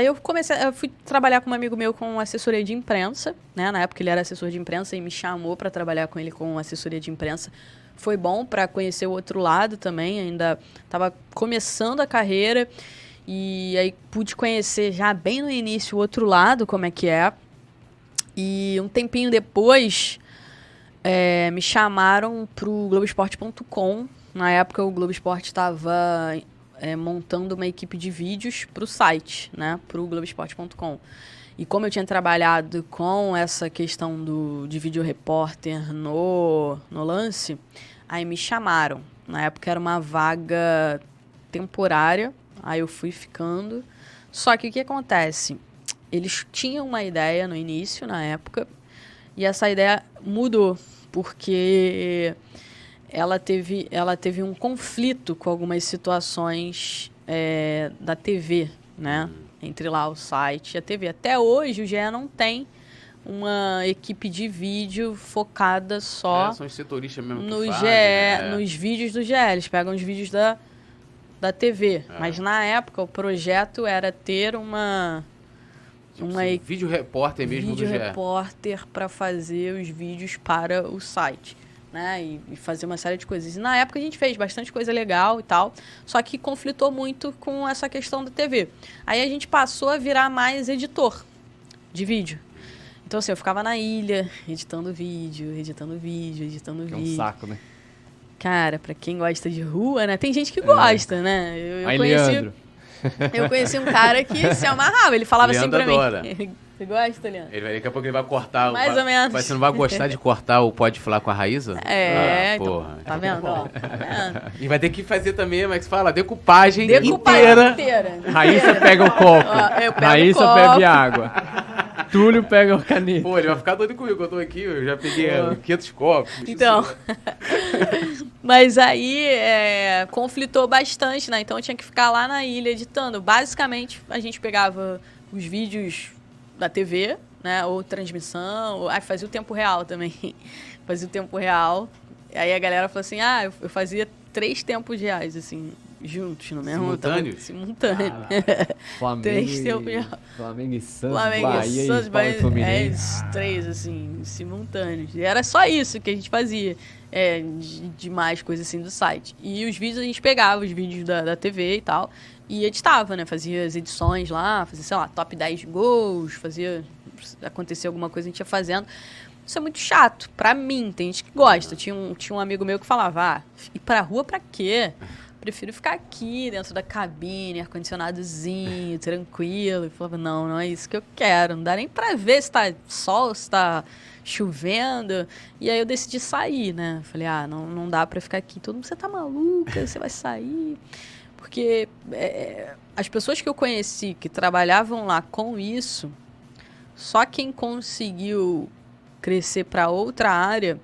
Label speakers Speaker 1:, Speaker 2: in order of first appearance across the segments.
Speaker 1: isso. Aí eu fui trabalhar com um amigo meu com assessoria de imprensa, né? Na época ele era assessor de imprensa e me chamou para trabalhar com ele com assessoria de imprensa. Foi bom para conhecer o outro lado também, ainda estava começando a carreira e aí pude conhecer já bem no início o outro lado, como é que é. E um tempinho depois me chamaram para o Globoesporte.com. Na época o Globo Esporte estava montando uma equipe de vídeos para o site, né, para o Globoesporte.com. E como eu tinha trabalhado com essa questão de vídeo repórter no lance, aí me chamaram. Na época era uma vaga temporária, aí eu fui ficando. Só que o que acontece? Eles tinham uma ideia no início, na época, e essa ideia mudou, porque ela teve um conflito com algumas situações da TV, né? Entre lá o site e a TV. Até hoje o GE não tem uma equipe de vídeo focada só
Speaker 2: são os setoristas mesmo
Speaker 1: no
Speaker 2: que
Speaker 1: GE,
Speaker 2: fazem, né?
Speaker 1: nos vídeos do GE. Eles pegam os vídeos da TV. Mas na época o projeto era ter uma
Speaker 2: vídeo repórter mesmo do GE.
Speaker 1: Vídeo repórter para fazer os vídeos para o site. Né, e fazer uma série de coisas. E na época a gente fez bastante coisa legal e tal, só que conflitou muito com essa questão da TV. Aí a gente passou a virar mais editor de vídeo. Então, assim, eu ficava na ilha, editando vídeo.
Speaker 3: É um saco, né?
Speaker 1: Cara, pra quem gosta de rua, né? Tem gente que gosta, né?
Speaker 3: Leandro.
Speaker 1: Eu conheci um cara que se amarrava. Ele falava
Speaker 2: Leandro
Speaker 1: assim pra
Speaker 2: adora.
Speaker 1: mim. Você gosta, Leandro?
Speaker 2: Daqui a pouco ele vai cortar.
Speaker 1: Mais ou menos.
Speaker 2: Você não vai gostar de cortar o Pode Falar com a Raíza?
Speaker 1: Porra. Tá vendo? Ó, tá vendo?
Speaker 2: E vai ter que fazer também, como é que se fala? Decupagem
Speaker 1: inteira.
Speaker 3: Raíssa pega o copo.
Speaker 1: Eu pego
Speaker 3: Raíssa
Speaker 1: o copo.
Speaker 3: bebe água. Túlio pega o caneta.
Speaker 2: Pô, ele vai ficar doido comigo. Eu tô aqui, eu já peguei 500 copos.
Speaker 1: Então. Mas aí conflitou bastante, né? Então eu tinha que ficar lá na ilha editando. Basicamente, a gente pegava os vídeos da TV, né? Ou transmissão. Fazia o tempo real também. Fazia o tempo real. Aí a galera falou assim: eu fazia 3 tempos reais, assim, juntos no mesmo simultâneo.
Speaker 3: Flamengo
Speaker 1: 3 tempos reais.
Speaker 3: Flamengo e Santos,
Speaker 1: Flamengo
Speaker 3: Bahia
Speaker 1: e Santos,
Speaker 3: e Fluminense.
Speaker 1: 3, assim, simultâneos. E era só isso que a gente fazia. De mais coisas assim do site. E os vídeos a gente pegava, os vídeos da TV e tal, e editava, né? Fazia as edições lá, fazia, sei lá, top 10 gols, fazia acontecer alguma coisa, a gente ia fazendo. Isso é muito chato, pra mim, tem gente que gosta. Tinha um amigo meu que falava, ir pra rua pra quê? Prefiro ficar aqui dentro da cabine, ar-condicionadozinho, tranquilo. E falava, não é isso que eu quero. Não dá nem pra ver se tá sol, se tá chovendo. E aí eu decidi sair, né? Falei, não dá pra ficar aqui. Todo mundo, você tá maluca, você vai sair. Porque as pessoas que eu conheci que trabalhavam lá com isso, só quem conseguiu crescer pra outra área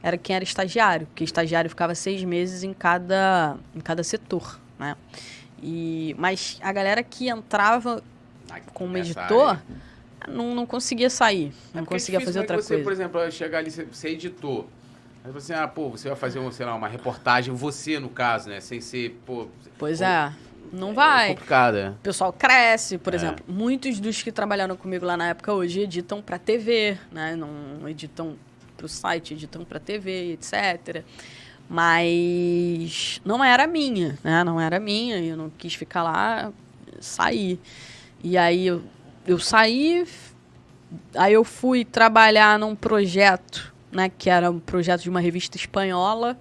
Speaker 1: era quem era estagiário, porque estagiário ficava 6 meses em cada setor, né? Mas a galera que entrava como editor não conseguia sair, não conseguia fazer outra coisa.
Speaker 2: Por exemplo, chegar ali, você editor, aí você, você vai fazer uma reportagem, você no caso, né? Sem ser,
Speaker 1: não vai.
Speaker 2: É complicado,
Speaker 1: O pessoal cresce, por exemplo. Muitos dos que trabalharam comigo lá na época hoje editam pra TV, né? Não editam pro site, editam pra TV, etc. Mas não era minha, né? Não era minha, eu não quis ficar lá, saí. E aí eu saí, aí eu fui trabalhar num projeto, né? Que era um projeto de uma revista espanhola,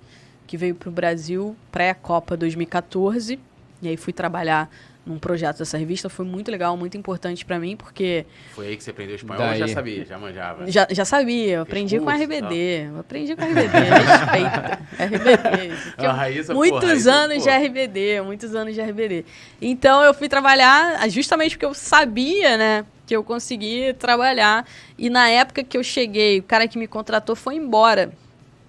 Speaker 1: que veio pro Brasil pré-Copa 2014. E aí fui trabalhar num projeto dessa revista, foi muito legal, muito importante pra mim, porque...
Speaker 2: Foi aí que você aprendeu espanhol ou já sabia, já manjava?
Speaker 1: Já sabia, eu aprendi com a RBD, respeita, RBD. Muitos anos de RBD, muitos anos de RBD. Então eu fui trabalhar justamente porque eu sabia, né, que eu consegui trabalhar. E na época que eu cheguei, o cara que me contratou foi embora.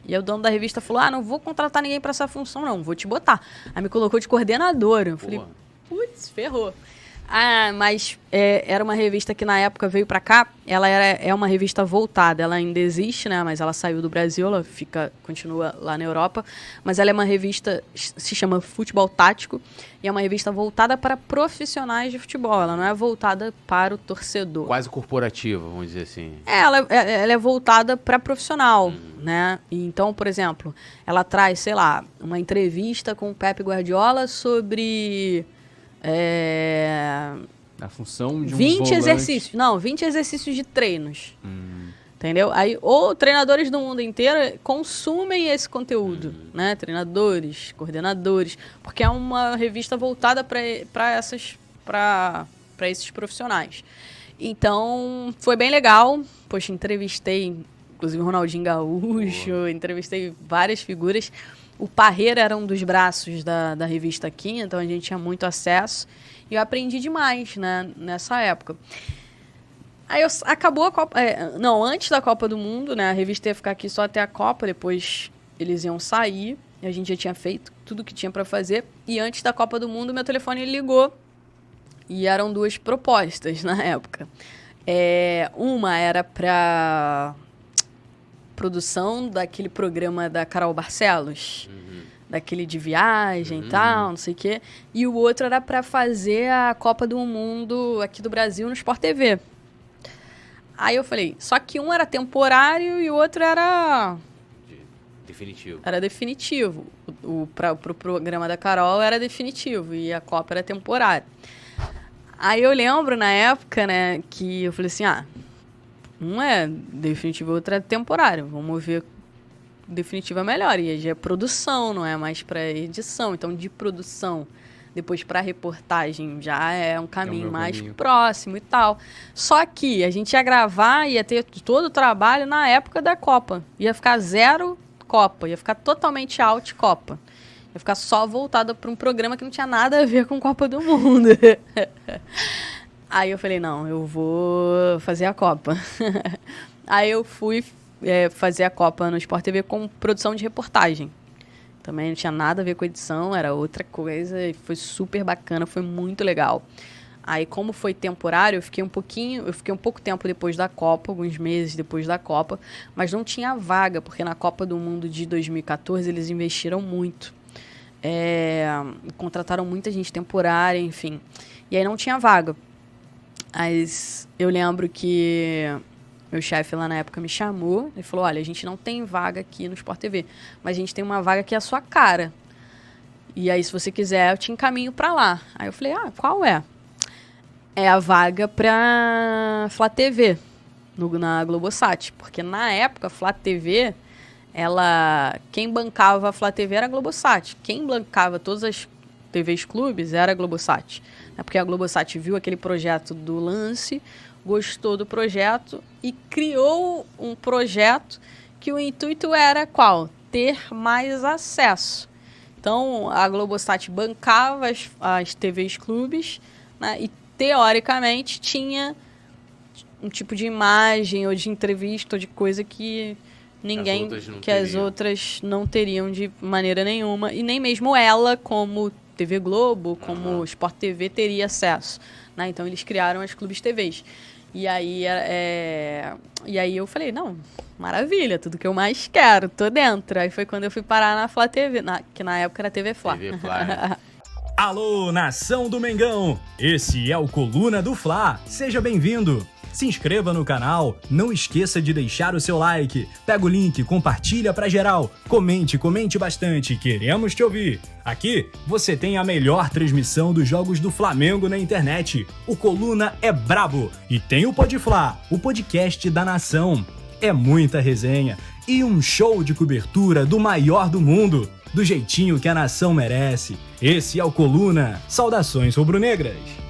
Speaker 1: E aí o dono da revista falou, não vou contratar ninguém pra essa função não, vou te botar. Aí me colocou de coordenadora. Eu falei, putz, ferrou. Mas era uma revista que na época veio pra cá. Ela é uma revista voltada. Ela ainda existe, né? Mas ela saiu do Brasil, ela continua lá na Europa. Mas ela é uma revista, se chama Futebol Tático. E é uma revista voltada para profissionais de futebol. Ela não é voltada para o torcedor.
Speaker 2: Quase corporativa, vamos dizer assim.
Speaker 1: Ela é voltada para profissional, né? Então, por exemplo, ela traz, sei lá, uma entrevista com o Pep Guardiola sobre...
Speaker 3: A função de um
Speaker 1: 20
Speaker 3: volante.
Speaker 1: exercícios. Não, 20 exercícios de treinos. Entendeu? Aí, ou treinadores do mundo inteiro consumem esse conteúdo, né? Treinadores, coordenadores, porque é uma revista voltada para esses profissionais. Então, foi bem legal. Poxa, entrevistei, inclusive, o Ronaldinho Gaúcho, entrevistei várias figuras. O Parreira era um dos braços da revista aqui, então a gente tinha muito acesso. E eu aprendi demais, né, nessa época. Aí acabou a Copa... antes da Copa do Mundo, né? A revista ia ficar aqui só até a Copa, depois eles iam sair. A gente já tinha feito tudo que tinha para fazer. E antes da Copa do Mundo, meu telefone ligou. E eram 2 propostas na época. Uma era para produção daquele programa da Carol Barcelos. Daquele de viagem e tal, não sei o quê. E o outro era para fazer a Copa do Mundo aqui do Brasil no Sport TV. Aí eu falei, só que um era temporário e o outro era...
Speaker 2: Definitivo.
Speaker 1: Era definitivo. Pro programa da Carol era definitivo e a Copa era temporária. Aí eu lembro na época, né, que eu falei assim, um é definitivo, o outro é temporário. Vamos ver definitivo é melhor. E já é produção, não é mais para edição. Então, de produção... Depois, para reportagem, já é um caminho mais próximo e tal. Só que a gente ia gravar, ia ter todo o trabalho na época da Copa. Ia ficar 0 Copa, ia ficar totalmente out Copa. Ia ficar só voltada para um programa que não tinha nada a ver com Copa do Mundo. Aí eu falei, não, eu vou fazer a Copa. Aí eu fui fazer a Copa no Sport TV com produção de reportagem. Também não tinha nada a ver com edição, era outra coisa, e foi super bacana, foi muito legal. Aí, como foi temporário, eu fiquei um pouco tempo depois da Copa, alguns meses depois da Copa, mas não tinha vaga, porque na Copa do Mundo de 2014 eles investiram muito. Contrataram muita gente temporária, enfim. E aí não tinha vaga. Mas eu lembro que... Meu chefe lá na época me chamou e falou, olha, a gente não tem vaga aqui no Sport TV, mas a gente tem uma vaga que é a sua cara. E aí, se você quiser, eu te encaminho pra lá. Aí eu falei, qual é? É a vaga pra Flá TV, na Globosat. Porque na época, Flá TV, quem bancava a Flá TV era a Globosat. Quem bancava todas as TVs clubes era a Globosat. Porque a Globosat viu aquele projeto do Lance, gostou do projeto e criou um projeto que o intuito era qual? Ter mais acesso. Então, a Globosat bancava as TVs clubes, né, e, teoricamente, tinha um tipo de imagem ou de entrevista ou de coisa que as outras não teriam de maneira nenhuma. E nem mesmo ela, como TV Globo, como Sport TV, teria acesso. Né? Então, eles criaram as clubes TVs. E aí eu falei, não, maravilha, tudo que eu mais quero, tô dentro. Aí foi quando eu fui parar na Flá TV, que na época era TV Flá.
Speaker 2: TV Flá, né?
Speaker 4: Alô, nação do Mengão! Esse é o Coluna do Fla. Seja bem-vindo! Se inscreva no canal, não esqueça de deixar o seu like, pega o link, compartilha pra geral, comente bastante, queremos te ouvir. Aqui você tem a melhor transmissão dos jogos do Flamengo na internet. O Coluna é brabo e tem o Podfla, o podcast da nação. É muita resenha e um show de cobertura do maior do mundo, do jeitinho que a nação merece. Esse é o Coluna. Saudações rubro-negras!